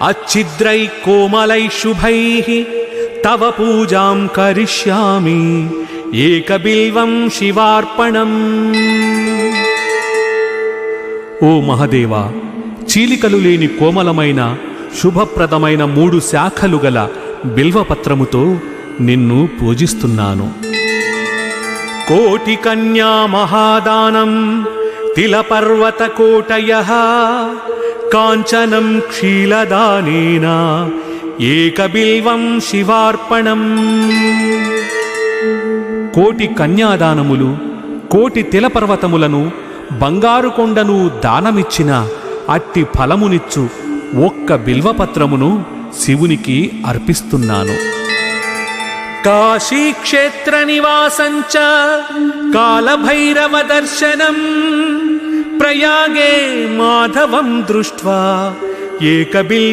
अच्छिद्रै कोमलै शुभैः तव पूजां करिष्यामि ఏకబిల్వం శివార్పణం. ఓ మహదేవా, చీలికలు లేని కోమలమైన శుభప్రదమైన 3 శాఖలు గల బిల్వపత్రముతో నిన్ను పూజిస్తున్నాను. కోటి కన్యా మహాదానం తిలపర్వత కోటయః కాంచనం క్షీలదానేన ఏకబిల్వం శివార్పణం. కోటి కన్యాదానములు, కోటి తిలపర్వతములను, బంగారు కొండను దానమిచ్చిన అట్టి ఫలమునిచ్చు ఒక్క బిల్వపత్రమును శివునికి అర్పిస్తున్నాను. కాశీక్షేత్ర నివాసంచ కాలభైరవ దర్శనం ప్రయాగే మాధవం దృష్ట్వా ఏకబిల్వం